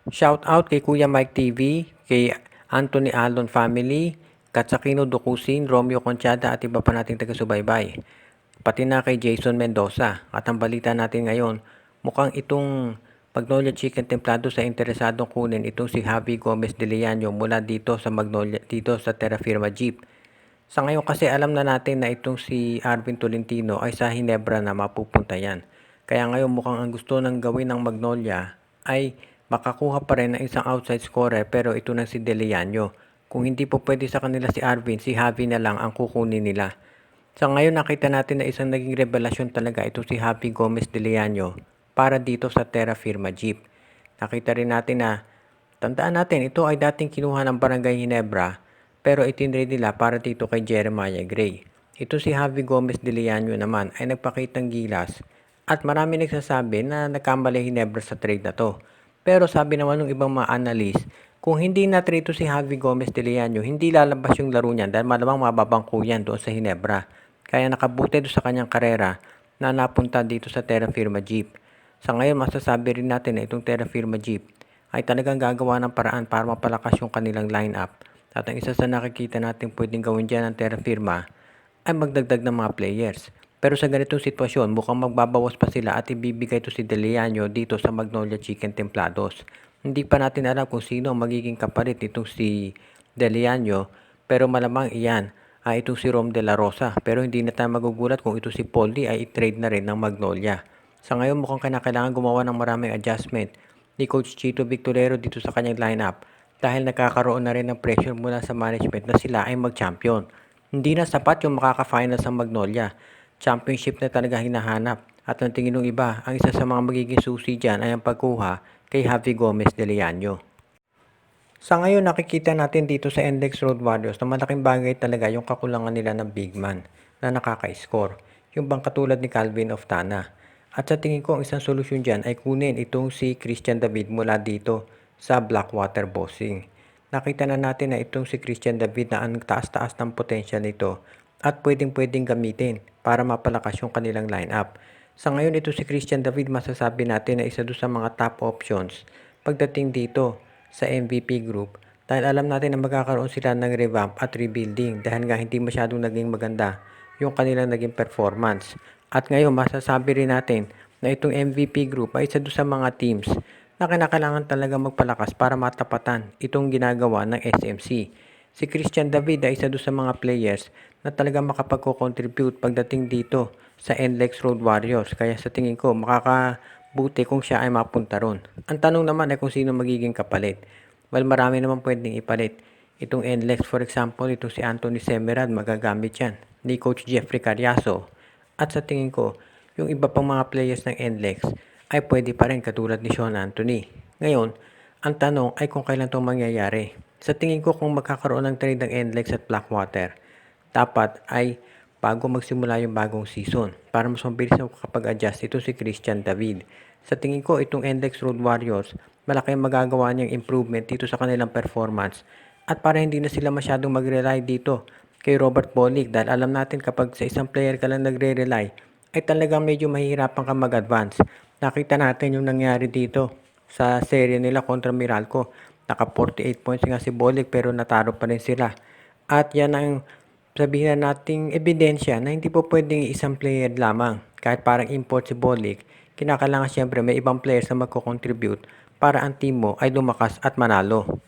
Shout out kay Kuya Mike TV, kay Anthony Alon Family, Katsakino Dukusin, Romeo Conchada at iba pa nating taga-subaybay. Pati na kay Jason Mendoza. At ang balita natin ngayon, mukhang itong Magnolia Chicken Templado sa interesadong kunin itong si Javi Gomez de Leaño mula dito sa Magnolia, dito sa Terra Firma Jeep. Sa ngayon kasi alam na natin na itong si Arvin Tolentino ay sa Hinebra na mapupunta yan. Kaya ngayon mukhang ang gusto ng gawin ng Magnolia ay makakuha pa rin ng isang outside scorer pero ito na si De Leaño. Kung hindi po pwede sa kanila si Arvin, si Javi na lang ang kukunin nila. Sa ngayon nakita natin na isang naging revelasyon talaga ito si Javi Gomez de Leaño para dito sa Terra Firma Jeep. Nakita rin natin na, tandaan natin, ito ay dating kinuha ng Barangay Hinebra pero itinrade nila para dito kay Jeremiah Gray. Ito si Javi Gomez de Leaño naman ay nagpakitang gilas at marami nagsasabi na nagkamali Hinebra sa trade na to. Pero sabi naman ng ibang mga analyst, kung hindi na-trade si Javi Gomez de Leaño, hindi lalabas yung laro niyan dahil malamang mababangko yan doon sa Hinebra. Kaya nakabuti doon sa kanyang karera na napunta dito sa Terra Firma Jeep. Sa ngayon, masasabi rin natin na itong Terra Firma Jeep ay talagang gagawa ng paraan para mapalakas yung kanilang lineup. At ang isa sa nakikita natin pwedeng gawin dyan ng Terra Firma ay magdagdag ng mga players. Pero sa ganitong sitwasyon, mukhang magbabawas pa sila at ibibigay ito si De Leaño dito sa Magnolia Chicken Templados. Hindi pa natin alam kung sino ang magiging kapalit nitong si De Leaño, pero malamang iyan ay itong si Rom de la Rosa. Pero hindi na tayo magugulat kung ito si Poldi ay i-trade na rin ng Magnolia. Sa ngayon mukhang kailangan gumawa ng maraming adjustment ni Coach Chito Victorero dito sa kanyang lineup dahil nakakaroon na rin ng pressure mula sa management na sila ay mag-champion. Hindi na sapat yung makaka-finals ng Magnolia. Championship na talaga hinahanap. At ang tingin ng iba, ang isa sa mga magiging susi dyan ay ang pagkuha kay Javi Gomez de Leaño. Sa ngayon nakikita natin dito sa NLEX Road Warriors na malaking bagay talaga yung kakulangan nila ng big man na nakaka-score. Yung bang katulad ni Calvin Oftana. At sa tingin ko ang isang solusyon dyan ay kunin itong si Christian David mula dito sa Blackwater Bossing. Nakita na natin na itong si Christian David na ang taas-taas ng potential nito at pwedeng-pwedeng gamitin para mapalakas yung kanilang lineup. Sa ngayon ito si Christian David masasabi natin na isa doon sa mga top options pagdating dito sa MVP group dahil alam natin na magkakaroon sila ng revamp at rebuilding dahil nga hindi masyadong naging maganda yung kanilang naging performance. At ngayon masasabi rin natin na itong MVP group ay isa doon sa mga teams na kinakailangan talaga magpalakas para matapatan itong ginagawa ng SMC. Si Christian David ay isa doon sa mga players na talaga makapag-contribute pagdating dito sa NLEX Road Warriors. Kaya sa tingin ko makakabuti kung siya ay mapunta ron. Ang tanong naman ay kung sino magiging kapalit. Well, marami naman pwedeng ipalit. Itong NLEX for example, itong si Anthony Semerad magagamit yan. Ni Coach Jeffrey Carriazo. At sa tingin ko, yung iba pang mga players ng NLEX ay pwede pa rin katulad ni Sean Anthony. Ngayon, ang tanong ay kung kailan itong mangyayari. Sa tingin ko kung magkakaroon ng trade ng NLEX at Blackwater, dapat ay bago magsimula yung bagong season para mas mabilis na makapag-adjust ito si Christian David. Sa tingin ko itong NLEX Road Warriors, malaki ang magagawa niyang improvement dito sa kanilang performance at para hindi na sila masyadong mag-rely dito kay Robert Bolick dahil alam natin kapag sa isang player ka lang nagre-rely ay talagang medyo mahihirapan ka mag-advance. Nakita natin yung nangyari dito sa serye nila kontra Meralco. Naka 48 points nga si Bolick pero natalo pa rin sila. At yan ang sabihin na nating ebidensya na hindi po pwedeng isang player lamang. Kahit parang import si Bolick, kinakailangan siyempre may ibang players na magko-contribute para ang team mo ay lumakas at manalo.